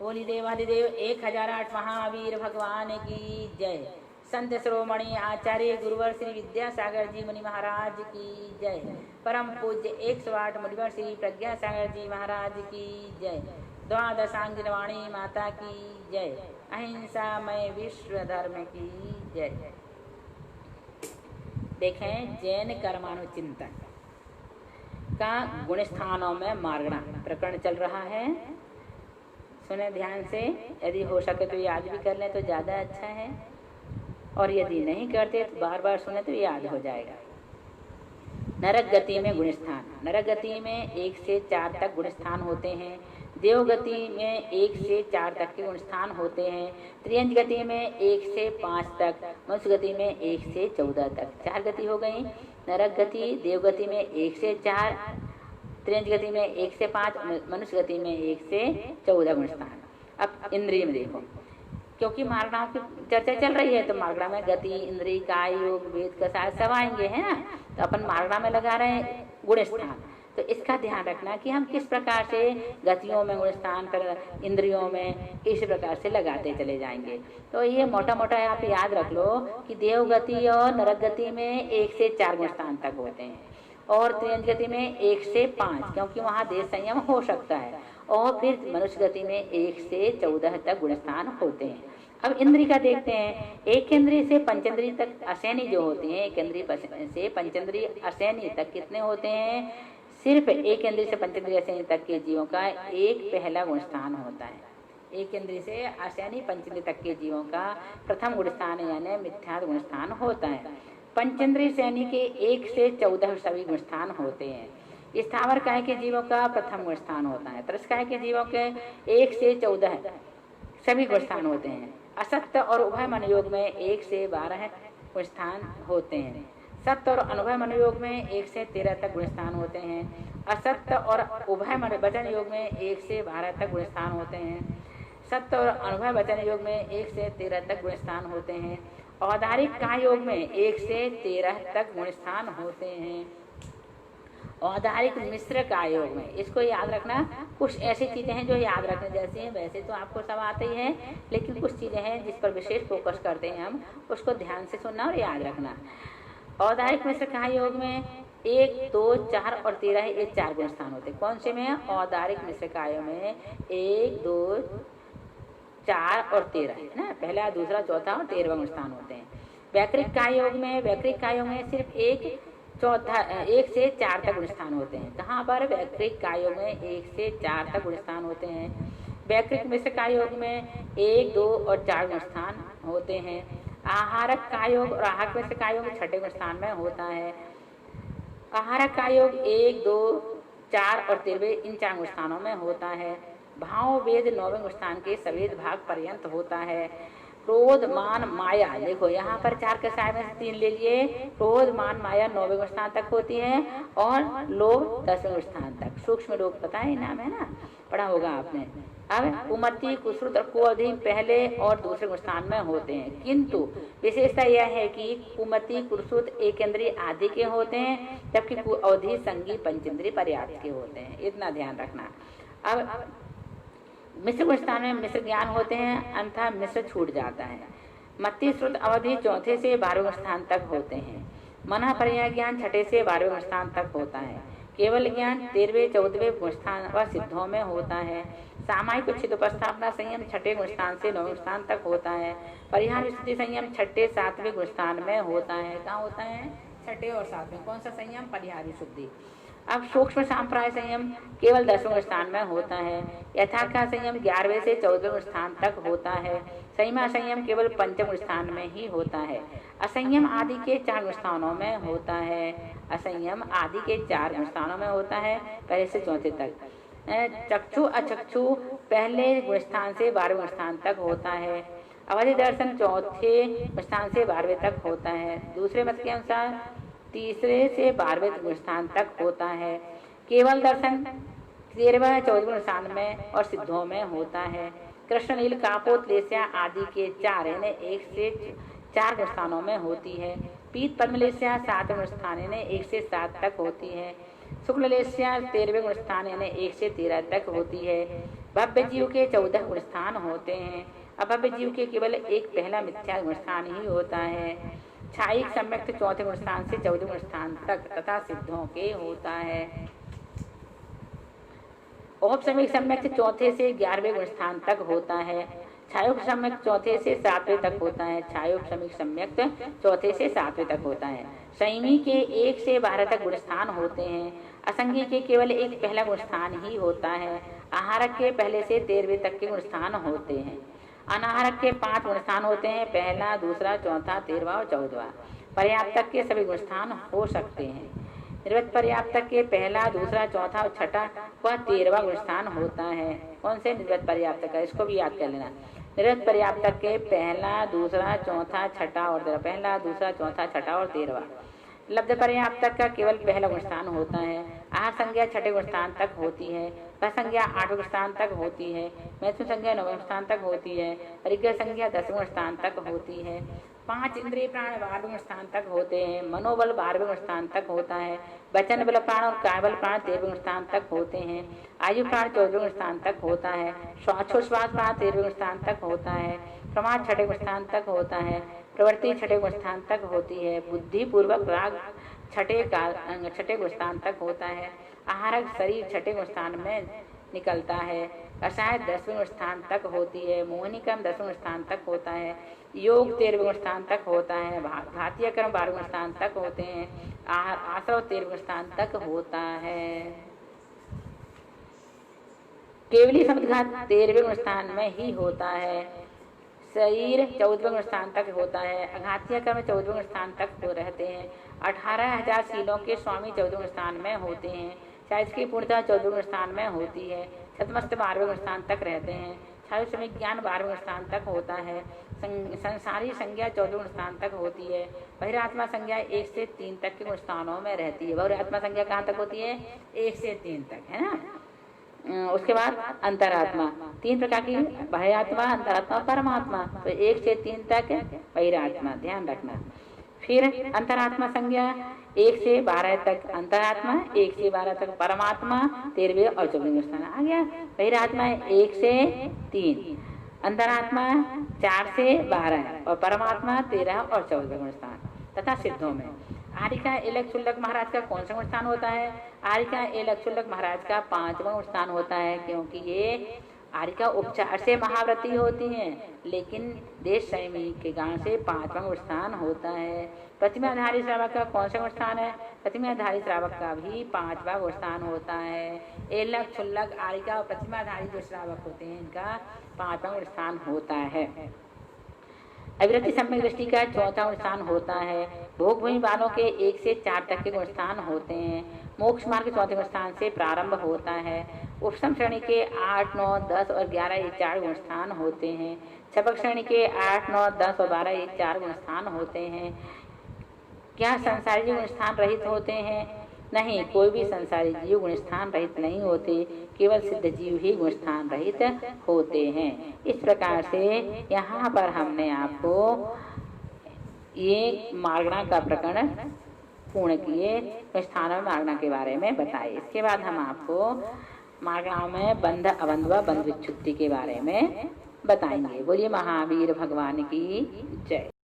बोली देवादिदेव 1008 महावीर भगवान की जय। संत शिरोमणि आचार्य गुरुवर श्री विद्यासागर जी मुनि महाराज की जय। परम पूज्य 108 मुनिवर श्री प्रज्ञासागर जी महाराज की जय। द्वादशांगिनवाणी माता की जय। अहिंसामय विश्व धर्म की जय। देखें, जैन कर्मानुचिंतन का गुण स्थानों में मार्गणा प्रकरण चल रहा है। सुने ध्यान से, यदि हो सके तो याद भी कर लें तो ज़्यादा अच्छा है, और यदि नहीं करते तो बार बार सुने तो याद हो जाएगा। नरक गति में गुण स्थान। नरक गति में 1 से 4 तक गुण स्थान होते हैं। देव गति में 1 से 4 तक के गुण स्थान होते हैं। त्रियंज गति में 1 से 5 तक, मनुष्य गति में 1 से 14 तक। 4 गति हो गई। नरक गति, देव गति में 1 से 4, त्रियंज गति में 1 से 5, मनुष्य गति में 1 से 14 गुण स्थान। अब इंद्रिय में देखो, क्योंकि मार्गणाओं की चर्चा चल रही है तो मार्गणा में गति, इंद्रिय, काय योग, वेद का साथ सब आएंगे, है ना। तो अपन मार्गणा में लगा रहे हैं गुण स्थान। तो इसका ध्यान रखना कि हम किस प्रकार से गतियों में गुण स्थान, पर इंद्रियों में इस प्रकार से लगाते चले जाएंगे। तो ये मोटा मोटा आप याद रख लो कि देव गति और नरक गति में 1 से 4 गुण स्थान तक होते हैं, और त्रियंज गति में 1 से 5, क्योंकि वहाँ देश संयम हो सकता है, और फिर मनुष्य गति में 1 से 14 तक गुण स्थान होते हैं। अब इंद्रिय का देखते हैं। एक इंद्रिय से पंचेंद्रिय तक असैनी जो होते हैं, एक इंद्रिय से पंचेंद्रिय असैनी तक कितने होते हैं? सिर्फ एक इंद्रिय से पंचेंद्रिय असैनी तक के जीवों का एक पहला गुण स्थान होता है। एक इंद्रिय से असैनी पंचेंद्रिय तक के जीवों का प्रथम गुण स्थान यानी मिथ्या गुण स्थान होता है। पंचेंद्रिय सैनी के 1 से 14 सभी गुण स्थान होते हैं। स्थावर काय के जीवों का प्रथम गुण स्थान होता है। तरसकाय के जीवों के 1 से 14 सभी गुण स्थान होते हैं। असत्य और उभय मनयोग में 1 से 12 गुण स्थान होते हैं। सत्य और अनुभय मनयोग में 1 से 13 तक गुण स्थान होते हैं। असत्य और उभय वचन योग में 1 से 12 तक गुण स्थान होते हैं। सत्य और अनुभय वचन योग में 1 से 13 तक गुण स्थान होते हैं। औदारिक काय योग में 1 से 13 तक गुण स्थान होते हैं। औदारिक मिश्र काय योग में, इसको याद रखना, कुछ ऐसी चीजें हैं जो याद रखने जैसी हैं। वैसे तो आपको सब आते ही हैं, लेकिन कुछ चीजें हैं जिस पर विशेष फोकस करते हैं हम, उसको ध्यान से सुनना और याद रखना। औदारिक मिश्र काय योग में 1, 2, 4 और 13 ये 4 गुण स्थान होते हैं। कौन से में? औदारिक मिश्र काय में 1, 2, 4 और 13 है ना, पहला, दूसरा, चौथा और 13वां गुण स्थान होते हैं। वैकृत काय योग में सिर्फ 1 से 4 तक गुण स्थान होते हैं। कहाँ पर? वैकृत काय योग में 1 से 4 तक गुण स्थान होते हैं। वैकृत मिश्र काय योग में 1, 2 और 4 गुण स्थान होते हैं। आहारक काय योग और आहारक मिश्र काय योग 6ठे गुण स्थान में होता है। आहारक काय योग 1, 2, 4 और 13 इन 4 गुण स्थानों में होता है। भाव वेद 9वें गुण स्थान के सवेद भाग पर्यंत होता है। क्रोध, मान, माया, देखो यहाँ पर 4 के साय में 3 ले लिए। क्रोध, मान, माया 9वें गुण स्थान तक होती है, और लोभ 10वें गुण स्थान तक। सूक्ष्म लोभ पता है नाम, है ना, पढ़ा होगा आपने। अब कुमति, कुश्रुत और कुअवधि पहले और दूसरे गुण स्थान में होते हैं, किंतु विशेषता यह है कि कुमति, कुश्रुत एक इंद्रिय आदि के होते हैं, जबकि कुअवधि संगी पंचेंद्रिय पर्याप्त के होते हैं। इतना ध्यान रखना। अब मिश्र गुण स्थान में मिश्र ज्ञान होते हैं, अन्यथा मिश्र छूट जाता है। मति, श्रुत, अवधि 4 से 12वें गुण स्थान तक होते हैं। मना, पर्याय ज्ञान 6 से 12वें गुण स्थान तक होता है। केवल ज्ञान 13वें 14वें गुण स्थान व सिद्धों में होता है। सामायिक उचित उपस्थापना संयम 6ठे गुण स्थान से 9वें गुण स्थान तक होता है। परिहार विशुद्धि संयम 6ठे 7वें गुण स्थान में होता है। कहाँ होता है? 6ठे और 7वें। कौन सा संयम? परिहार विशुद्धि। अब सूक्ष्म सांप्राय संयम केवल 10वें स्थान में होता है। यथार्थ संयम 11वें से 14वें स्थान तक होता है। संयमा संयम केवल 5वें स्थान में ही होता है। असंयम आदि के 4 स्थानों में होता है। असंयम आदि के 4 स्थानों में होता है, पहले से 4 तक। चक्षु, अचक्षु पहले गुण स्थान से 12वें स्थान तक होता है। अवधि दर्शन 4थे स्थान से 12वें तक होता है। दूसरे मत के अनुसार 3 से 12वें गुण स्थान तक होता है। केवल दर्शन 13वें 14वें स्थान में और सिद्धों में होता है। कृष्ण, नील, कापोत, लेस्या आदि के 4 यानी 1 से 4 गुण स्थानों में होती है। पीत, परमलेस्या 7वें गुण स्थान यानी 1 से 7 तक होती है। शुक्ल लेस्या 13वें गुण स्थान यानी 1 से 13 तक होती है। भव्य जीव के 14 गुण स्थान होते हैं। अभव्य जीव के केवल एक पहला मिथ्या गुण स्थान ही होता है। छायिक सम्यक्त चौथे गुण स्थान से 14 गुण स्थान तक तथा सिद्धों के होता है। औपसमिक सम्यक्त चौथे से 11वें गुण स्थान तक होता है। छायोप सम्यक्त चौथे से 7वें तक होता है। छायोप समीक सम्यक्त चौथे से 7वें तक होता है। संयमी के 1 से 12 तक गुण स्थान होते हैं। असंगी के केवल एक पहला गुण स्थान ही होता है। आहारक के पहले से 13वें तक के गुण स्थान होते हैं। अनाहारक के 5 गुण स्थान होते हैं, पहला, दूसरा, चौथा, 13वां और 14वां। पर्याप्तक के सभी गुण स्थान हो सकते हैं। निर्वृत्त पर्याप्तक के पहला, दूसरा, चौथा और छठा व 13वां गुण स्थान होता है। कौन से निर्वृत्त पर्याप्तक है, इसको भी याद कर लेना। निर्वृत्त पर्याप्तक के पहला, दूसरा, चौथा, छठा और 13, पहला, दूसरा, चौथा, छठा और 13वां। लब्ध पर्याप्तक का केवल पहला गुण स्थान होता है। आहार संज्ञा 6ठे गुण स्थान तक होती है। वह संज्ञा 8वें गुण स्थान तक होती है। मैथुन संज्ञा 9वें गुण स्थान तक होती है। परिग्रह संज्ञा 10वें गुण स्थान तक होती है। 5 इंद्रिय प्राण 12वें गुण स्थान तक होते हैं। मनोबल 12वें गुण स्थान तक होता है। वचन बल प्राण और कायबल प्राण 13वें गुण स्थान तक होते हैं। आयु प्राण 14वें गुण स्थान तक होता है। श्वासोच्छ्वास प्राण 13वें गुण स्थान तक होता है। प्रमाद 6ठे गुण स्थान तक होता है। प्रवृत्ति 6ठे गुण स्थान तक होती है। बुद्धि पूर्वक राग 6ठे गुण स्थान तक होता है। आहारक शरीर 6ठे गुण स्थान में निकलता है। कषाय 10वें गुण स्थान तक होती है। मोहिनी क्रम 10वें गुण स्थान तक होता है। योग 13वें गुण स्थान तक होता है। घातीय क्रम 12वें गुण स्थान तक होते हैं। आश्रव 13वें गुण स्थान तक होता है। केवली समुद्घात 13वें गुण स्थान में ही होता है। शरीर 14वें गुण स्थान तक होता है। अघातीय क्रम 14वें गुण स्थान तक हो रहते हैं। 18,000 शीलों के स्वामी 14वें गुण स्थान में होते हैं। शायद की पूर्णता 14वें गुण स्थान में होती है। छतमस्त 12वें गुण स्थान तक रहते हैं। छायु समिक ज्ञान 12वें गुण स्थान तक होता है। संसारी संज्ञा 14वें गुण स्थान तक होती है। बहिरात्मा संज्ञा 1 से 3 तक के गुण स्थानों में रहती है। बहिरात्मा संज्ञा कहाँ तक होती है? 1 से 3 तक, है ना। उसके बाद अंतरात्मा 3 प्रकार की, बहिरात्मा, अंतरात्मा, परमात्मा। तो 1 से 3 तक बहिरात्मा, ध्यान रखना। फिर अंतरात्मा संज्ञा 1 से 12 तक अंतरात्मा, 1 से 12 तक परमात्मा, 13वें और 14वें स्थान आ गया। बहिरात्मा 1 से 3, अंतरात्मा 4 से 12 और परमात्मा 13 और 14वें स्थान। तथा सिद्धों में आरिका एलक शुल्लक महाराज का कौन सा गुण स्थान होता है? आरिका एलक शुल्लक महाराज का 5वां गुण स्थान होता है, क्योंकि ये आरिका उपचार से महाव्रती होती हैं, लेकिन देश संयमी के गांव से 5वां गुण स्थान होता है। प्रतिमाधारी श्रावक का कौन सा गुण स्थान है? प्रतिमाधारी श्रावक का भी 5वां गुण स्थान होता है। एलक शुल्लक आरिका और प्रतिमाधारी जो श्रावक होते हैं, इनका 5वां गुण स्थान होता है। अविरति सम्यक दृष्टि का 4वां गुण स्थान होता है। भोग भूमि वालों के 1 से 4 तक के गुण स्थान होते हैं। मोक्ष मार्ग 4वें गुण स्थान से प्रारंभ होता है। उपसम श्रेणी के 8, 9, 10 और 11 ये 4 गुण स्थान होते हैं। छपक श्रेणी के 8, 9, 10 और 12 ये 4 गुण स्थान होते हैं। क्या संसारी जीव गुण स्थान रहित होते हैं? नहीं, कोई भी संसारी जीव गुण स्थान रहित नहीं होते, केवल सिद्ध जीव ही गुण स्थान रहित होते हैं। इस प्रकार से यहाँ पर हमने आपको ये मार्गणा का प्रकरण पूर्ण किए, स्थान में मार्गणा के बारे में बताए। इसके बाद हम आपको मार्गणा में बंध अबंध व बंध विच्छुत्ति के बारे में बताएंगे। बोलिए महावीर भगवान की जय।